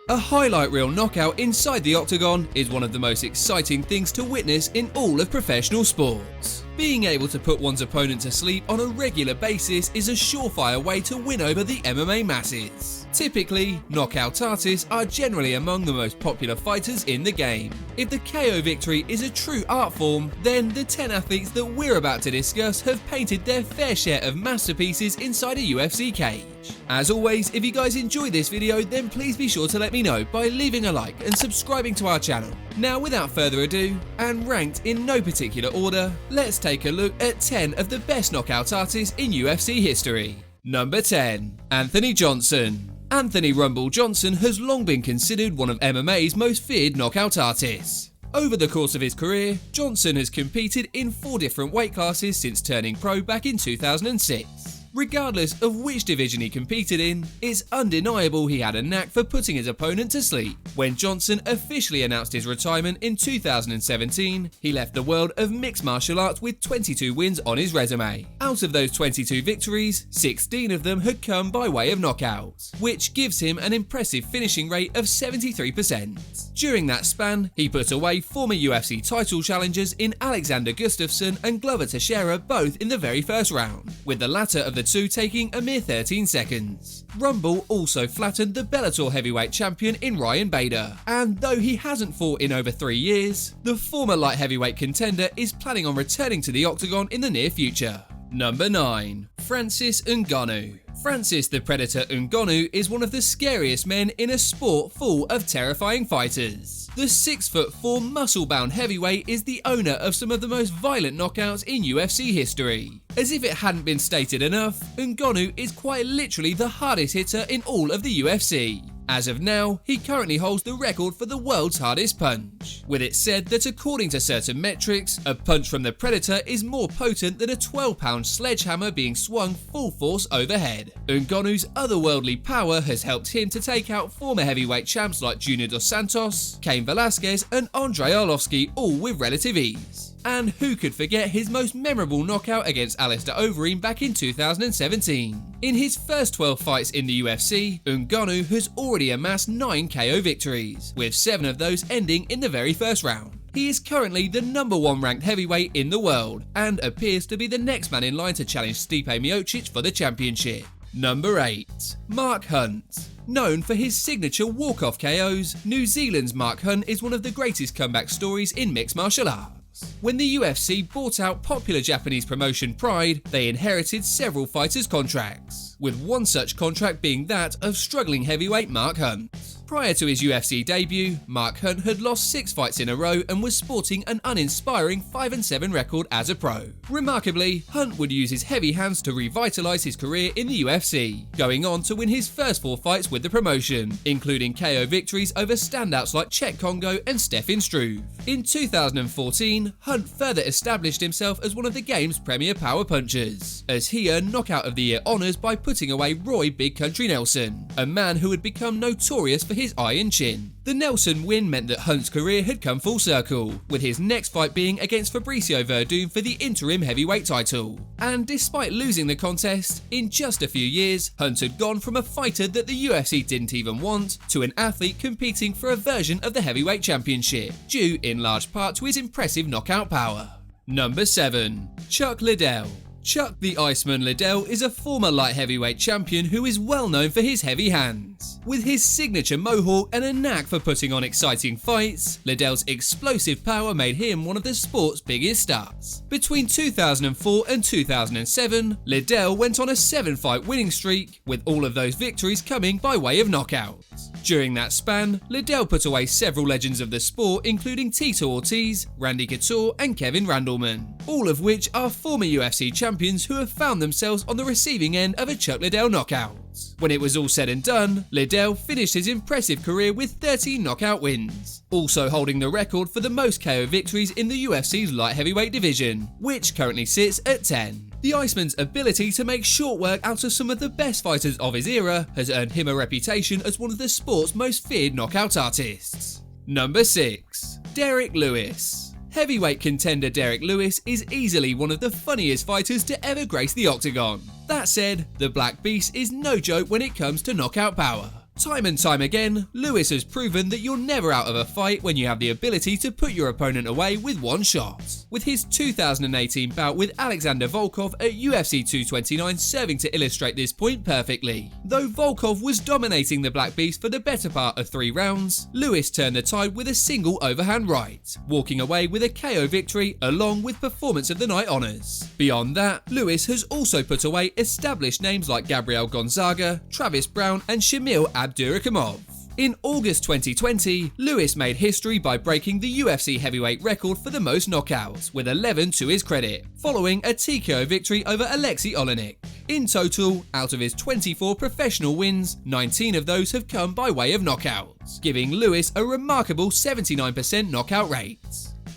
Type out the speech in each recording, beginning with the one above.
A highlight reel knockout inside the octagon is one of the most exciting things to witness in all of professional sports. Being able to put one's opponent to sleep on a regular basis is a surefire way to win over the MMA masses. Typically, knockout artists are generally among the most popular fighters in the game. If the KO victory is a true art form, then the 10 athletes that we're about to discuss have painted their fair share of masterpieces inside a UFC cage. As always, if you guys enjoyed this video, then please be sure to let me know by leaving a like and subscribing to our channel. Now, without further ado, and ranked in no particular order, let's take a look at 10 of the best knockout artists in UFC history. Number 10. Anthony Johnson. Anthony "Rumble" Johnson has long been considered one of MMA's most feared knockout artists. Over the course of his career, Johnson has competed in 4 different weight classes since turning pro back in 2006. Regardless of which division he competed in, it's undeniable he had a knack for putting his opponent to sleep. When Johnson officially announced his retirement in 2017, he left the world of mixed martial arts with 22 wins on his resume. Out of those 22 victories, 16 of them had come by way of knockouts, which gives him an impressive finishing rate of 73%. During that span, he put away former UFC title challengers in Alexander Gustafsson and Glover Teixeira both in the very first round, with the latter of the two taking a mere 13 seconds. Rumble also flattened the Bellator heavyweight champion in Ryan Bader, and though he hasn't fought in over 3 years, the former light heavyweight contender is planning on returning to the octagon in the near future. Number 9. Francis Ngannou. Francis the Predator Ngannou is one of the scariest men in a sport full of terrifying fighters. The 6'4" muscle-bound heavyweight is the owner of some of the most violent knockouts in UFC history. As if it hadn't been stated enough, Ngannou is quite literally the hardest hitter in all of the UFC. As of now, he currently holds the record for the world's hardest punch, with it said that according to certain metrics, a punch from the Predator is more potent than a 12-pound sledgehammer being swung full force overhead. Ngannou's otherworldly power has helped him to take out former heavyweight champs like Junior Dos Santos, Cain Velasquez and Andrei Arlovski, all with relative ease. And who could forget his most memorable knockout against Alistair Overeem back in 2017. In his first 12 fights in the UFC, Ngannou has already amassed 9 KO victories, with 7 of those ending in the very first round. He is currently the number 1 ranked heavyweight in the world, and appears to be the next man in line to challenge Stipe Miocic for the championship. Number 8. Mark Hunt. Known for his signature walk-off KOs, New Zealand's Mark Hunt is one of the greatest comeback stories in mixed martial arts. When the UFC bought out popular Japanese promotion Pride, they inherited several fighters' contracts, with one such contract being that of struggling heavyweight Mark Hunt. Prior to his UFC debut, Mark Hunt had lost 6 fights in a row and was sporting an uninspiring 5-7 record as a pro. Remarkably, Hunt would use his heavy hands to revitalise his career in the UFC, going on to win his first 4 fights with the promotion, including KO victories over standouts like Czech Congo and Stefan Struve. In 2014, Hunt further established himself as one of the game's premier power punchers, as he earned Knockout of the Year honours by putting away Roy Big Country Nelson, a man who had become notorious for his iron chin. The Nelson win meant that Hunt's career had come full circle, with his next fight being against Fabricio Verdun for the interim heavyweight title. And despite losing the contest, in just a few years, Hunt had gone from a fighter that the UFC didn't even want to an athlete competing for a version of the heavyweight championship, due in large part to his impressive knockout power. Number 7. Chuck Liddell. Chuck the Iceman Liddell is a former light heavyweight champion who is well known for his heavy hands. With his signature mohawk and a knack for putting on exciting fights, Liddell's explosive power made him one of the sport's biggest stars. Between 2004 and 2007, Liddell went on a 7-fight winning streak, with all of those victories coming by way of knockouts. During that span, Liddell put away several legends of the sport including Tito Ortiz, Randy Couture and Kevin Randleman, all of which are former UFC champions who have found themselves on the receiving end of a Chuck Liddell knockout. When it was all said and done, Liddell finished his impressive career with 13 knockout wins, also holding the record for the most KO victories in the UFC's light heavyweight division, which currently sits at 10. The Iceman's ability to make short work out of some of the best fighters of his era has earned him a reputation as one of the sport's most feared knockout artists. Number 6. Derrick Lewis. Heavyweight contender Derrick Lewis is easily one of the funniest fighters to ever grace the octagon. That said, the Black Beast is no joke when it comes to knockout power. Time and time again, Lewis has proven that you're never out of a fight when you have the ability to put your opponent away with one shot, with his 2018 bout with Alexander Volkov at UFC 229 serving to illustrate this point perfectly. Though Volkov was dominating the Black Beast for the better part of 3 rounds, Lewis turned the tide with a single overhand right, walking away with a KO victory along with Performance of the Night honours. Beyond that, Lewis has also put away established names like Gabriel Gonzaga, Travis Brown and Shamil Abdurakhimov. In August 2020, Lewis made history by breaking the UFC heavyweight record for the most knockouts, with 11 to his credit, following a TKO victory over Alexei Oleinik. In total, out of his 24 professional wins, 19 of those have come by way of knockouts, giving Lewis a remarkable 79% knockout rate.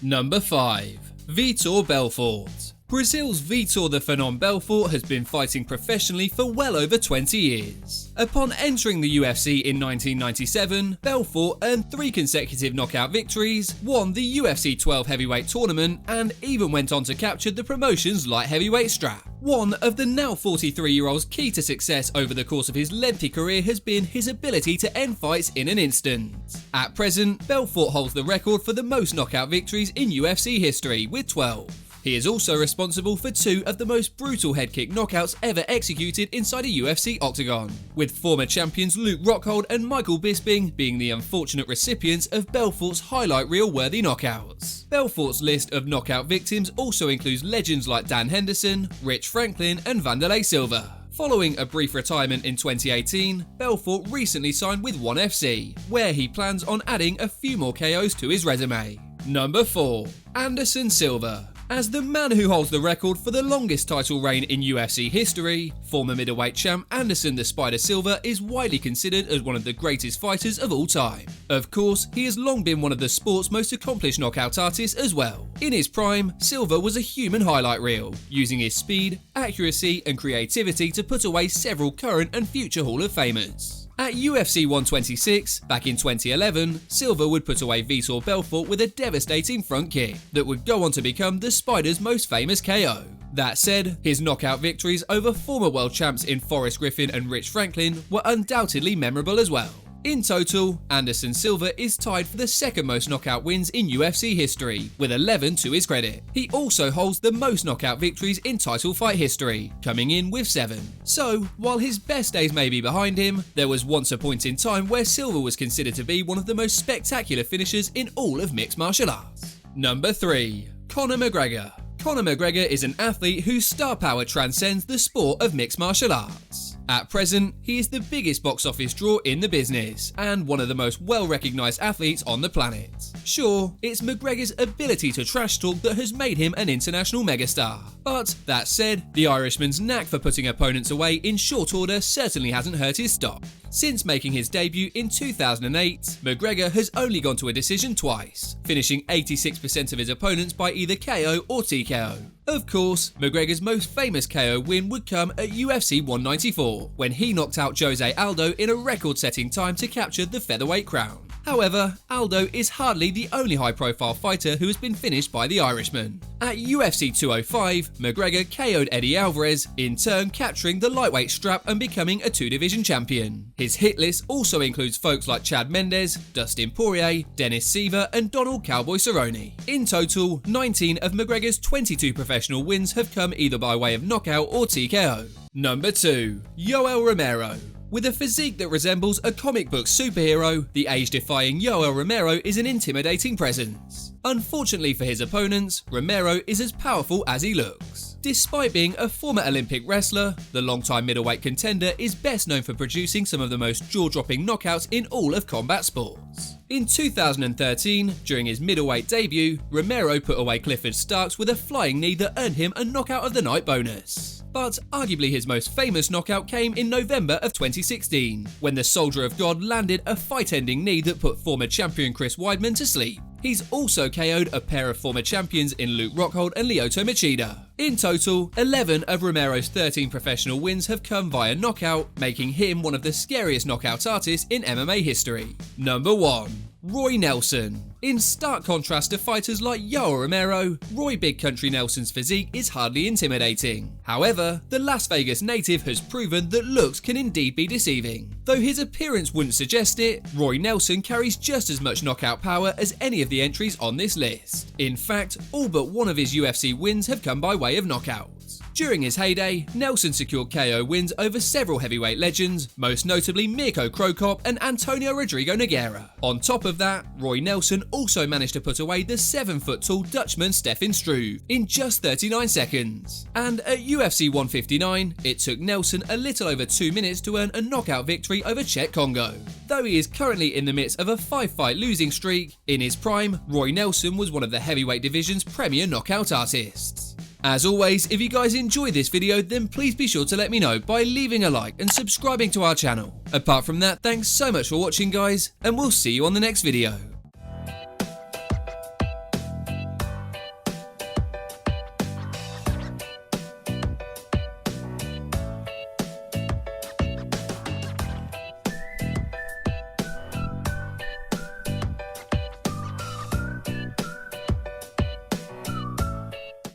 Number 5. Vitor Belfort. Brazil's Vitor the Phenom Belfort has been fighting professionally for well over 20 years. Upon entering the UFC in 1997, Belfort earned 3 consecutive knockout victories, won the UFC 12 heavyweight tournament, and even went on to capture the promotion's light heavyweight strap. One of the now 43-year-old's key to success over the course of his lengthy career has been his ability to end fights in an instant. At present, Belfort holds the record for the most knockout victories in UFC history with 12. He is also responsible for 2 of the most brutal head kick knockouts ever executed inside a UFC octagon, with former champions Luke Rockhold and Michael Bisping being the unfortunate recipients of Belfort's highlight reel-worthy knockouts. Belfort's list of knockout victims also includes legends like Dan Henderson, Rich Franklin and Wanderlei Silva. Following a brief retirement in 2018, Belfort recently signed with ONE FC, where he plans on adding a few more KOs to his resume. Number 4. Anderson Silva. As the man who holds the record for the longest title reign in UFC history, former middleweight champ Anderson the Spider Silva is widely considered as one of the greatest fighters of all time. Of course, he has long been one of the sport's most accomplished knockout artists as well. In his prime, Silva was a human highlight reel, using his speed, accuracy and creativity to put away several current and future Hall of Famers. At UFC 126, back in 2011, Silva would put away Vitor Belfort with a devastating front kick that would go on to become the Spider's most famous KO. That said, his knockout victories over former world champs in Forrest Griffin and Rich Franklin were undoubtedly memorable as well. In total, Anderson Silva is tied for the second most knockout wins in UFC history, with 11 to his credit. He also holds the most knockout victories in title fight history, coming in with 7. So, while his best days may be behind him, there was once a point in time where Silva was considered to be one of the most spectacular finishers in all of mixed martial arts. Number 3. Conor McGregor. Conor McGregor is an athlete whose star power transcends the sport of mixed martial arts. At present, he is the biggest box office draw in the business, and one of the most well-recognised athletes on the planet. Sure, it's McGregor's ability to trash talk that has made him an international megastar. But, that said, the Irishman's knack for putting opponents away in short order certainly hasn't hurt his stock. Since making his debut in 2008, McGregor has only gone to a decision twice, finishing 86% of his opponents by either KO or TKO. Of course, McGregor's most famous KO win would come at UFC 194, when he knocked out Jose Aldo in a record-setting time to capture the featherweight crown. However, Aldo is hardly the only high-profile fighter who has been finished by the Irishman. At UFC 205, McGregor KO'd Eddie Alvarez, in turn capturing the lightweight strap and becoming a 2-division champion. His hit list also includes folks like Chad Mendes, Dustin Poirier, Dennis Siver and Donald Cowboy Cerrone. In total, 19 of McGregor's 22 professional wins have come either by way of knockout or TKO. Number 2. Yoel Romero. With a physique that resembles a comic book superhero, the age-defying Yoel Romero is an intimidating presence. Unfortunately for his opponents, Romero is as powerful as he looks. Despite being a former Olympic wrestler, the longtime middleweight contender is best known for producing some of the most jaw-dropping knockouts in all of combat sports. In 2013, during his middleweight debut, Romero put away Clifford Starks with a flying knee that earned him a knockout of the night bonus. But arguably his most famous knockout came in November of 2016, when the Soldier of God landed a fight-ending knee that put former champion Chris Weidman to sleep. He's also KO'd a pair of former champions in Luke Rockhold and Lyoto Machida. In total, 11 of Romero's 13 professional wins have come via knockout, making him one of the scariest knockout artists in MMA history. Number 1. Roy Nelson. In stark contrast to fighters like Yoel Romero, Roy Big Country Nelson's physique is hardly intimidating. However, the Las Vegas native has proven that looks can indeed be deceiving. Though his appearance wouldn't suggest it, Roy Nelson carries just as much knockout power as any of the entries on this list. In fact, all but one of his UFC wins have come by way of knockout. During his heyday, Nelson secured KO wins over several heavyweight legends, most notably Mirko Cro Cop and Antonio Rodrigo Nogueira. On top of that, Roy Nelson also managed to put away the 7-foot-tall Dutchman Stefan Struve in just 39 seconds. And at UFC 159, it took Nelson a little over 2 minutes to earn a knockout victory over Chet Congo. Though he is currently in the midst of a 5-fight losing streak, in his prime, Roy Nelson was one of the heavyweight division's premier knockout artists. As always, if you guys enjoyed this video, then please be sure to let me know by leaving a like and subscribing to our channel. Apart from that, thanks so much for watching guys, and we'll see you on the next video.